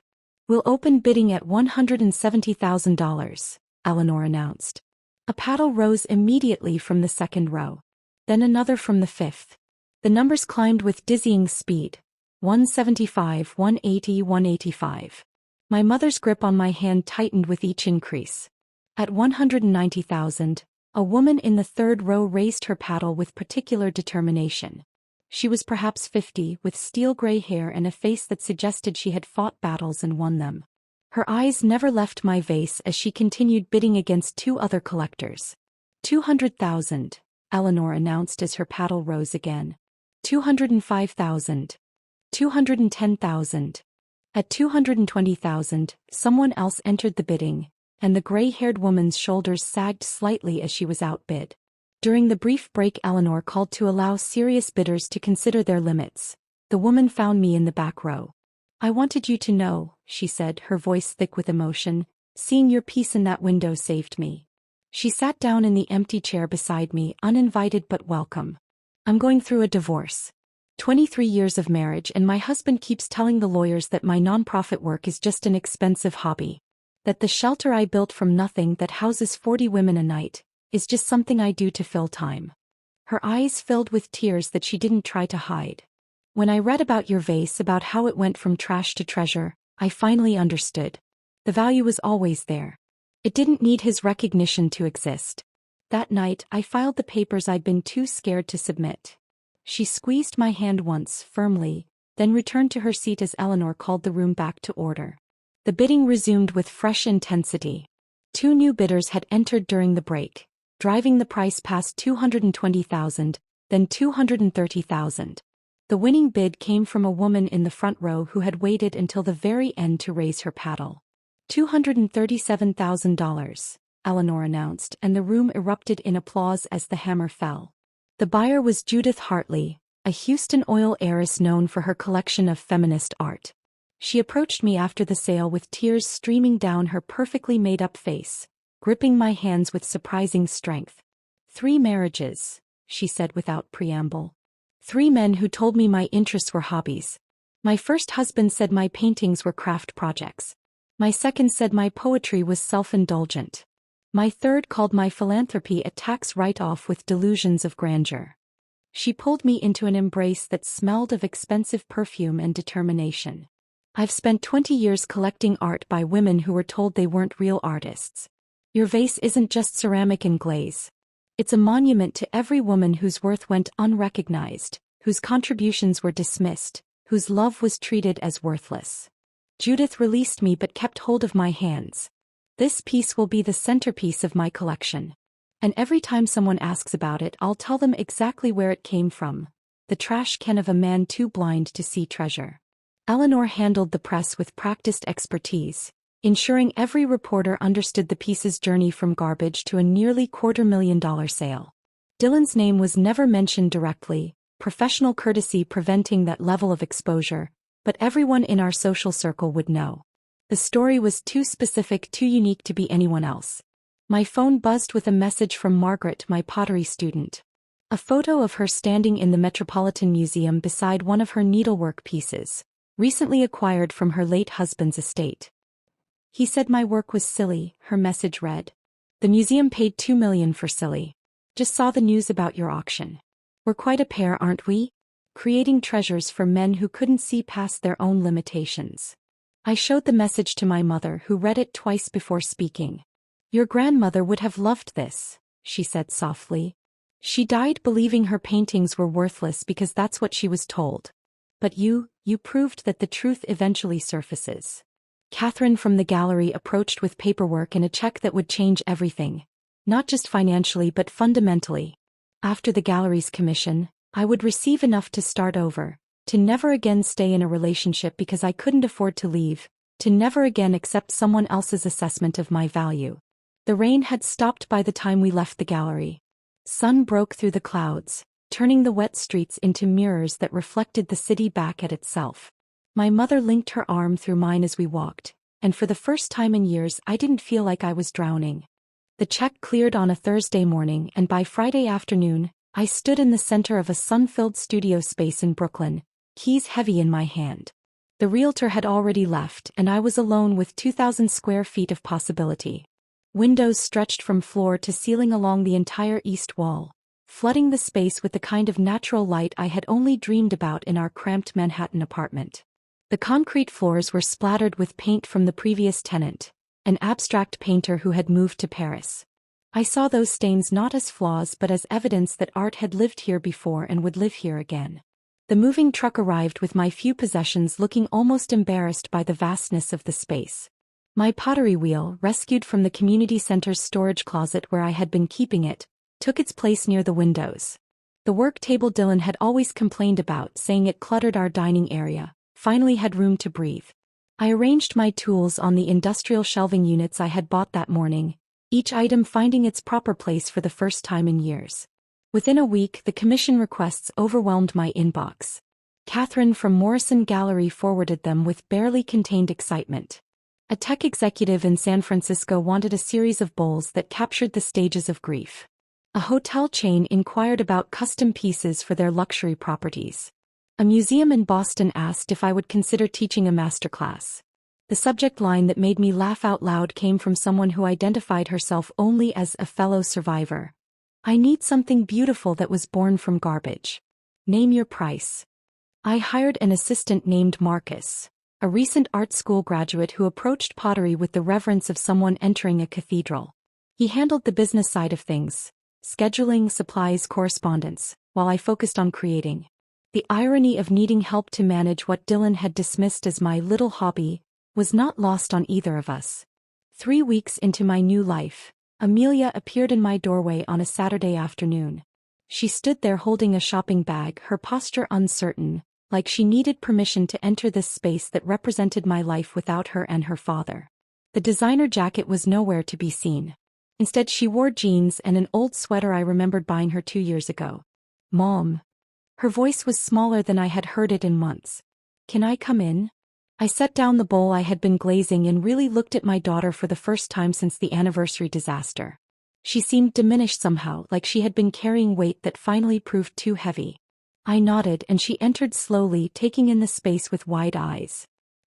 Speaker 1: We'll open bidding at $170,000, Eleanor announced. A paddle rose immediately from the second row. Then another from the fifth. The numbers climbed with dizzying speed. 175, 180, 185. My mother's grip on my hand tightened with each increase. At 190,000, a woman in the third row raised her paddle with particular determination. She was perhaps 50, with steel gray hair and a face that suggested she had fought battles and won them. Her eyes never left my vase as she continued bidding against 2 other collectors. 200,000, Eleanor announced as her paddle rose again. 205,000. 210,000. At 220,000, someone else entered the bidding, and the gray-haired woman's shoulders sagged slightly as she was outbid. During the brief break, Eleanor called to allow serious bidders to consider their limits. The woman found me in the back row. I wanted you to know, she said, her voice thick with emotion, seeing your piece in that window saved me. She sat down in the empty chair beside me, uninvited but welcome. I'm going through a divorce. 23 years of marriage, and my husband keeps telling the lawyers that my nonprofit work is just an expensive hobby. That the shelter I built from nothing that houses 40 women a night is just something I do to fill time. Her eyes filled with tears that she didn't try to hide. When I read about your vase, about how it went from trash to treasure, I finally understood. The value was always there. It didn't need his recognition to exist. That night, I filed the papers I'd been too scared to submit. She squeezed my hand once, firmly, then returned to her seat as Eleanor called the room back to order. The bidding resumed with fresh intensity. 2 new bidders had entered during the break, driving the price past $220,000, then $230,000. The winning bid came from a woman in the front row who had waited until the very end to raise her paddle. $237,000, Eleanor announced, and the room erupted in applause as the hammer fell. The buyer was Judith Hartley, a Houston oil heiress known for her collection of feminist art. She approached me after the sale with tears streaming down her perfectly made-up face, gripping my hands with surprising strength. 3 marriages, she said without preamble. 3 men who told me my interests were hobbies. My first husband said my paintings were craft projects. My second said my poetry was self-indulgent. My third called my philanthropy a tax write-off with delusions of grandeur. She pulled me into an embrace that smelled of expensive perfume and determination. I've spent 20 years collecting art by women who were told they weren't real artists. Your vase isn't just ceramic and glaze. It's a monument to every woman whose worth went unrecognized, whose contributions were dismissed, whose love was treated as worthless. Judith released me but kept hold of my hands. This piece will be the centerpiece of my collection. And every time someone asks about it, I'll tell them exactly where it came from. The trash can of a man too blind to see treasure. Eleanor handled the press with practiced expertise, ensuring every reporter understood the piece's journey from garbage to a nearly $250,000 sale. Dylan's name was never mentioned directly, professional courtesy preventing that level of exposure, but everyone in our social circle would know. The story was too specific, too unique to be anyone else. My phone buzzed with a message from Margaret, my pottery student. A photo of her standing in the Metropolitan Museum beside one of her needlework pieces, recently acquired from her late husband's estate. He said my work was silly, her message read. The museum paid $2 million for silly. Just saw the news about your auction. We're quite a pair, aren't we? Creating treasures for men who couldn't see past their own limitations. I showed the message to my mother, who read it twice before speaking. Your grandmother would have loved this, she said softly. She died believing her paintings were worthless because that's what she was told. But you proved that the truth eventually surfaces. Catherine from the gallery approached with paperwork and a check that would change everything. Not just financially but fundamentally. After the gallery's commission, I would receive enough to start over, to never again stay in a relationship because I couldn't afford to leave, to never again accept someone else's assessment of my value. The rain had stopped by the time we left the gallery. Sun broke through the clouds, turning the wet streets into mirrors that reflected the city back at itself. My mother linked her arm through mine as we walked, and for the first time in years I didn't feel like I was drowning. The check cleared on a Thursday morning, and by Friday afternoon, I stood in the center of a sun-filled studio space in Brooklyn, keys heavy in my hand. The realtor had already left, and I was alone with 2,000 square feet of possibility. Windows stretched from floor to ceiling along the entire east wall, flooding the space with the kind of natural light I had only dreamed about in our cramped Manhattan apartment. The concrete floors were splattered with paint from the previous tenant, an abstract painter who had moved to Paris. I saw those stains not as flaws but as evidence that art had lived here before and would live here again. The moving truck arrived with my few possessions, looking almost embarrassed by the vastness of the space. My pottery wheel, rescued from the community center's storage closet where I had been keeping it, took its place near the windows. The work table Dylan had always complained about, saying it cluttered our dining area, finally had room to breathe. I arranged my tools on the industrial shelving units I had bought that morning, each item finding its proper place for the first time in years. Within a week, the commission requests overwhelmed my inbox. Catherine from Morrison Gallery forwarded them with barely contained excitement. A tech executive in San Francisco wanted a series of bowls that captured the stages of grief. A hotel chain inquired about custom pieces for their luxury properties. A museum in Boston asked if I would consider teaching a masterclass. The subject line that made me laugh out loud came from someone who identified herself only as a fellow survivor. I need something beautiful that was born from garbage. Name your price. I hired an assistant named Marcus, a recent art school graduate who approached pottery with the reverence of someone entering a cathedral. He handled the business side of things, scheduling, supplies, correspondence, while I focused on creating. The irony of needing help to manage what Dylan had dismissed as my little hobby was not lost on either of us. 3 weeks into my new life, Amelia appeared in my doorway on a Saturday afternoon. She stood there holding a shopping bag, her posture uncertain, like she needed permission to enter this space that represented my life without her and her father. The designer jacket was nowhere to be seen. Instead, she wore jeans and an old sweater I remembered buying her 2 years ago. "Mom." Her voice was smaller than I had heard it in months. "Can I come in?" I set down the bowl I had been glazing and really looked at my daughter for the first time since the anniversary disaster. She seemed diminished somehow, like she had been carrying weight that finally proved too heavy. I nodded and she entered slowly, taking in the space with wide eyes.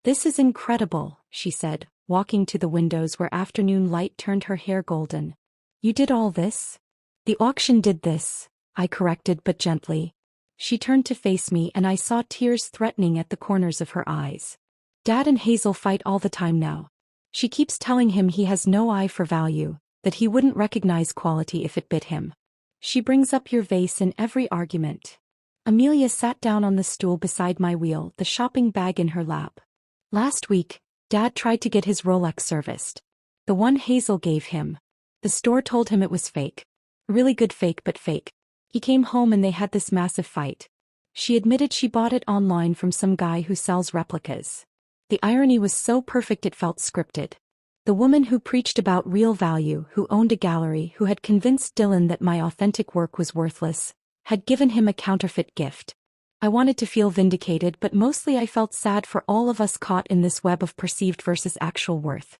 Speaker 1: "This is incredible," she said, walking to the windows where afternoon light turned her hair golden. "You did all this?" "The auction did this," I corrected but gently. She turned to face me and I saw tears threatening at the corners of her eyes. "Dad and Hazel fight all the time now. She keeps telling him he has no eye for value, that he wouldn't recognize quality if it bit him. She brings up your vase in every argument." Amelia sat down on the stool beside my wheel, the shopping bag in her lap. "Last week, Dad tried to get his Rolex serviced. The one Hazel gave him. The store told him it was fake. Really good fake, but fake. He came home and they had this massive fight. She admitted she bought it online from some guy who sells replicas. The irony was so perfect it felt scripted. The woman who preached about real value, who owned a gallery, who had convinced Dylan that my authentic work was worthless, had given him a counterfeit gift. I wanted to feel vindicated, but mostly I felt sad for all of us caught in this web of perceived versus actual worth.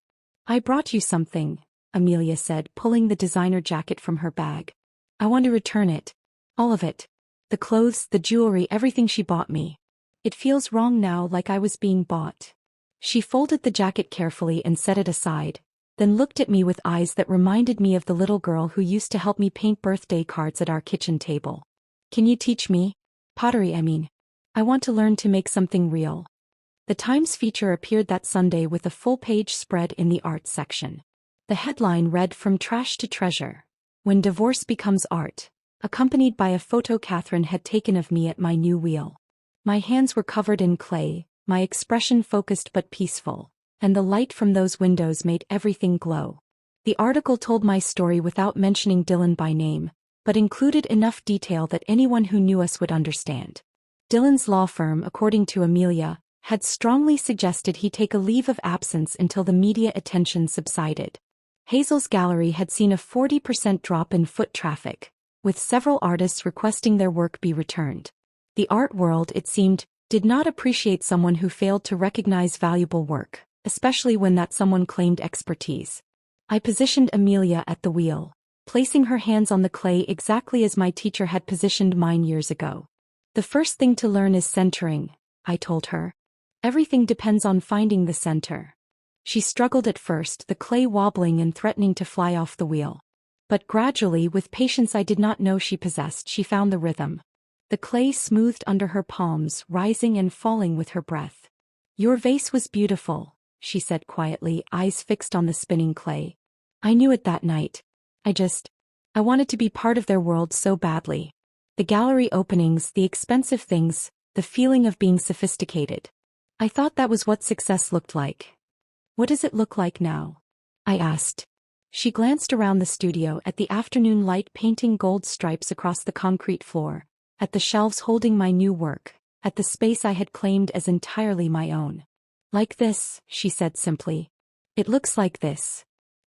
Speaker 1: "I brought you something," Amelia said, pulling the designer jacket from her bag. "I want to return it. All of it. The clothes, the jewelry, everything she bought me. It feels wrong now, like I was being bought." She folded the jacket carefully and set it aside, then looked at me with eyes that reminded me of the little girl who used to help me paint birthday cards at our kitchen table. "Can you teach me? Pottery, I mean. I want to learn to make something real." The Times feature appeared that Sunday with a full-page spread in the arts section. The headline read, "From Trash to Treasure. When Divorce Becomes Art," accompanied by a photo Catherine had taken of me at my new wheel. My hands were covered in clay, my expression focused but peaceful, and the light from those windows made everything glow. The article told my story without mentioning Dylan by name, but included enough detail that anyone who knew us would understand. Dylan's law firm, according to Amelia, had strongly suggested he take a leave of absence until the media attention subsided. Hazel's gallery had seen a 40% drop in foot traffic, with several artists requesting their work be returned. The art world, it seemed, did not appreciate someone who failed to recognize valuable work, especially when that someone claimed expertise. I positioned Amelia at the wheel, placing her hands on the clay exactly as my teacher had positioned mine years ago. "The first thing to learn is centering," I told her. "Everything depends on finding the center." She struggled at first, the clay wobbling and threatening to fly off the wheel. But gradually, with patience I did not know she possessed, she found the rhythm. The clay smoothed under her palms, rising and falling with her breath. "Your vase was beautiful," she said quietly, eyes fixed on the spinning clay. I knew it that night. I wanted to be part of their world so badly. The gallery openings, the expensive things, the feeling of being sophisticated. I thought that was what success looked like. "What does it look like now?" I asked. She glanced around the studio, at the afternoon light painting gold stripes across the concrete floor, at the shelves holding my new work, at the space I had claimed as entirely my own. "Like this," she said simply. "It looks like this."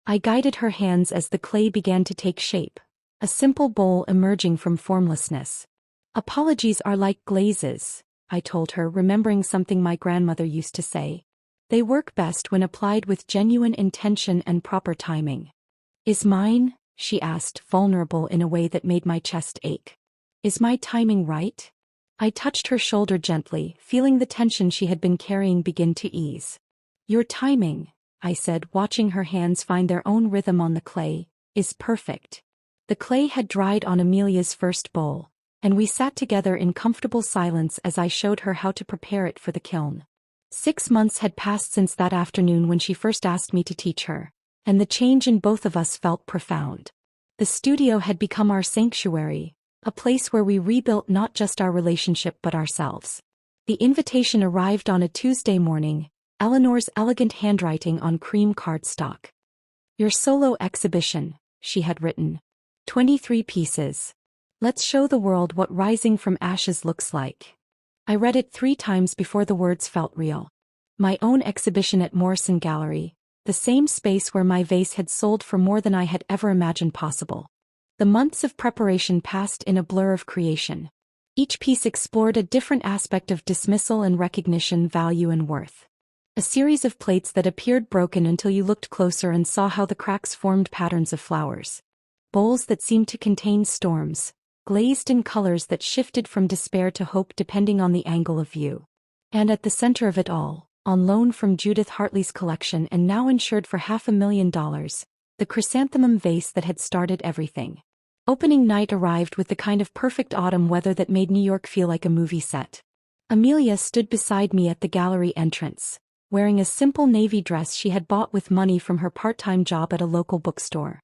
Speaker 1: I guided her hands as the clay began to take shape, a simple bowl emerging from formlessness. "Apologies are like glazes," I told her, remembering something my grandmother used to say. "They work best when applied with genuine intention and proper timing." "Is mine?" she asked, vulnerable in a way that made my chest ache. "Is my timing right?" I touched her shoulder gently, feeling the tension she had been carrying begin to ease. Your timing, I said, watching her hands find their own rhythm on the clay, is perfect. The clay had dried on Amelia's first bowl, and we sat together in comfortable silence as I showed her how to prepare it for the kiln. 6 months had passed since that afternoon when she first asked me to teach her, and the change in both of us felt profound. The studio had become our sanctuary, a place where we rebuilt not just our relationship but ourselves. The invitation arrived on a Tuesday morning, Eleanor's elegant handwriting on cream cardstock. Your solo exhibition, she had written. 23 pieces. Let's show the world what rising from ashes looks like. I read it 3 times before the words felt real. My own exhibition at Morrison Gallery, the same space where my vase had sold for more than I had ever imagined possible. The months of preparation passed in a blur of creation. Each piece explored a different aspect of dismissal and recognition, value and worth. A series of plates that appeared broken until you looked closer and saw how the cracks formed patterns of flowers. Bowls that seemed to contain storms, glazed in colors that shifted from despair to hope depending on the angle of view. And at the center of it all, on loan from Judith Hartley's collection and now insured for $500,000, the chrysanthemum vase that had started everything. Opening night arrived with the kind of perfect autumn weather that made New York feel like a movie set. Amelia stood beside me at the gallery entrance, wearing a simple navy dress she had bought with money from her part-time job at a local bookstore.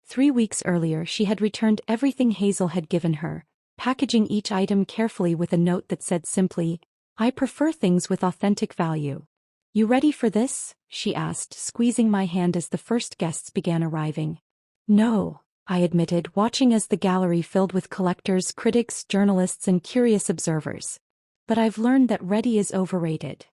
Speaker 1: 3 weeks earlier she had returned everything Hazel had given her, packaging each item carefully with a note that said simply, "I prefer things with authentic value." "You ready for this?" she asked, squeezing my hand as the first guests began arriving. "No," I admitted, watching as the gallery filled with collectors, critics, journalists and curious observers. "But I've learned that ready is overrated."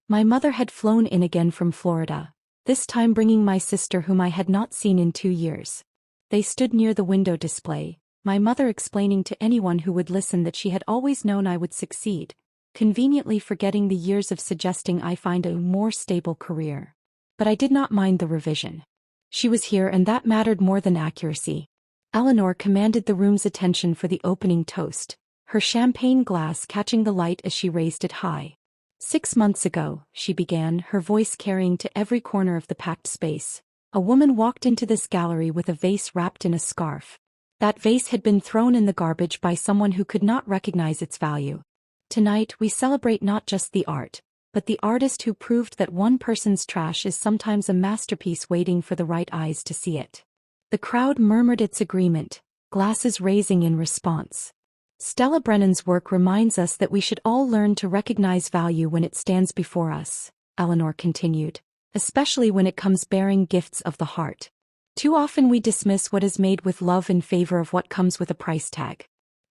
Speaker 1: My mother had flown in again from Florida, this time bringing my sister whom I had not seen in 2 years. They stood near the window display, my mother explaining to anyone who would listen that she had always known I would succeed, conveniently forgetting the years of suggesting I find a more stable career. But I did not mind the revision. She was here and that mattered more than accuracy. Eleanor commanded the room's attention for the opening toast, her champagne glass catching the light as she raised it high. 6 months ago, she began, her voice carrying to every corner of the packed space. A woman walked into this gallery with a vase wrapped in a scarf. That vase had been thrown in the garbage by someone who could not recognize its value. Tonight we celebrate not just the art, but the artist who proved that one person's trash is sometimes a masterpiece waiting for the right eyes to see it. The crowd murmured its agreement, glasses raising in response. Stella Brennan's work reminds us that we should all learn to recognize value when it stands before us, Eleanor continued. Especially when it comes bearing gifts of the heart. Too often we dismiss what is made with love in favor of what comes with a price tag.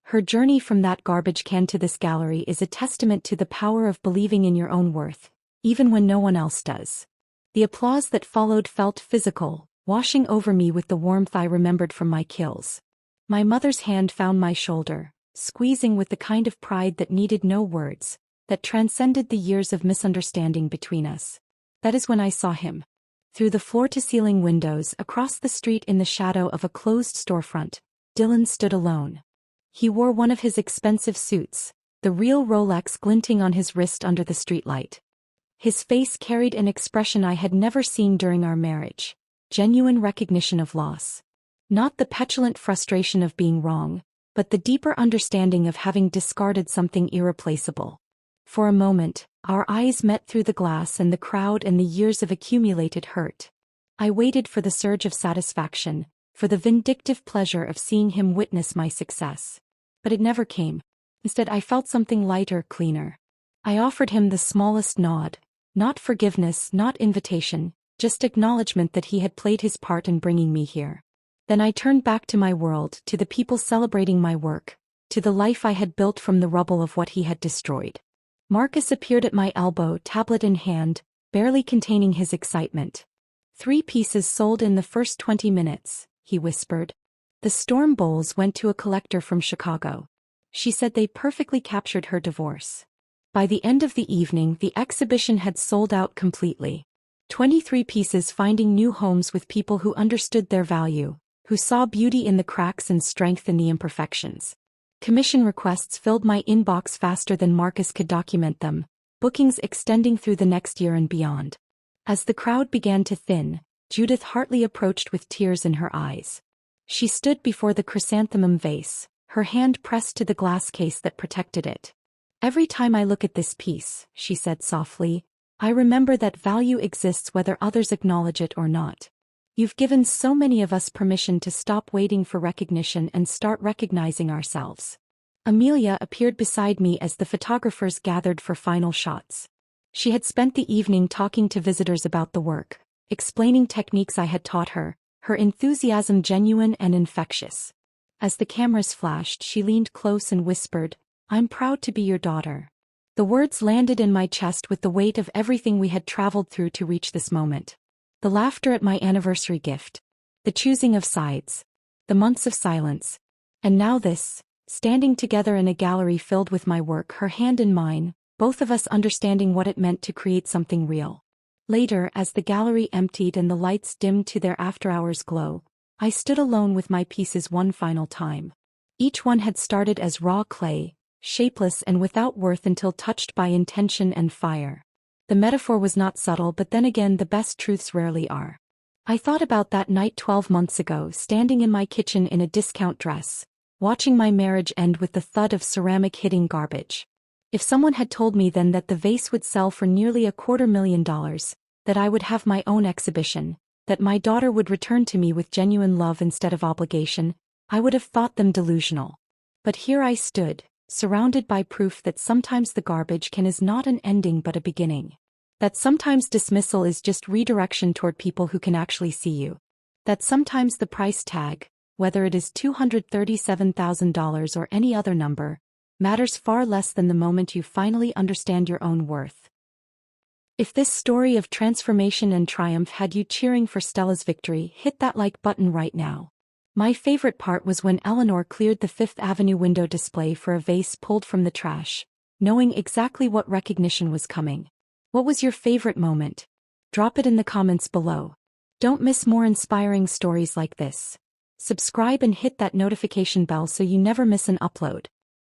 Speaker 1: Her journey from that garbage can to this gallery is a testament to the power of believing in your own worth, even when no one else does. The applause that followed felt physical, washing over me with the warmth I remembered from my kills. My mother's hand found my shoulder, squeezing with the kind of pride that needed no words, that transcended the years of misunderstanding between us. That is when I saw him. Through the floor-to-ceiling windows, across the street in the shadow of a closed storefront, Dylan stood alone. He wore one of his expensive suits, the real Rolex glinting on his wrist under the streetlight. His face carried an expression I had never seen during our marriage, genuine recognition of loss. Not the petulant frustration of being wrong, but the deeper understanding of having discarded something irreplaceable. For a moment, our eyes met through the glass and the crowd and the years of accumulated hurt. I waited for the surge of satisfaction, for the vindictive pleasure of seeing him witness my success. But it never came. Instead, I felt something lighter, cleaner. I offered him the smallest nod, not forgiveness, not invitation, just acknowledgement that he had played his part in bringing me here. Then I turned back to my world, to the people celebrating my work, to the life I had built from the rubble of what he had destroyed. Marcus appeared at my elbow, tablet in hand, barely containing his excitement. 3 pieces sold in the first 20 minutes, he whispered. The storm bowls went to a collector from Chicago. She said they perfectly captured her divorce. By the end of the evening, the exhibition had sold out completely. 23 pieces finding new homes with people who understood their value, who saw beauty in the cracks and strength in the imperfections. Commission requests filled my inbox faster than Marcus could document them, bookings extending through the next year and beyond. As the crowd began to thin, Judith Hartley approached with tears in her eyes. She stood before the chrysanthemum vase, her hand pressed to the glass case that protected it. "Every time I look at this piece," she said softly, "I remember that value exists whether others acknowledge it or not. You've given so many of us permission to stop waiting for recognition and start recognizing ourselves." Amelia appeared beside me as the photographers gathered for final shots. She had spent the evening talking to visitors about the work, explaining techniques I had taught her, her enthusiasm genuine and infectious. As the cameras flashed, she leaned close and whispered, "I'm proud to be your daughter." The words landed in my chest with the weight of everything we had traveled through to reach this moment. The laughter at my anniversary gift, the choosing of sides, the months of silence, and now this, standing together in a gallery filled with my work, her hand in mine, both of us understanding what it meant to create something real. Later, as the gallery emptied and the lights dimmed to their after-hours glow, I stood alone with my pieces one final time. Each one had started as raw clay, shapeless and without worth until touched by intention and fire. The metaphor was not subtle, but then again the best truths rarely are. I thought about that night 12 months ago, standing in my kitchen in a discount dress, watching my marriage end with the thud of ceramic hitting garbage. If someone had told me then that the vase would sell for nearly $250,000, that I would have my own exhibition, that my daughter would return to me with genuine love instead of obligation, I would have thought them delusional. But here I stood, surrounded by proof that sometimes the garbage can is not an ending but a beginning. That sometimes dismissal is just redirection toward people who can actually see you. That sometimes the price tag, whether it is $237,000 or any other number, matters far less than the moment you finally understand your own worth. If this story of transformation and triumph had you cheering for Stella's victory, hit that like button right now. My favorite part was when Eleanor cleared the Fifth Avenue window display for a vase pulled from the trash, knowing exactly what recognition was coming. What was your favorite moment? Drop it in the comments below. Don't miss more inspiring stories like this. Subscribe and hit that notification bell so you never miss an upload.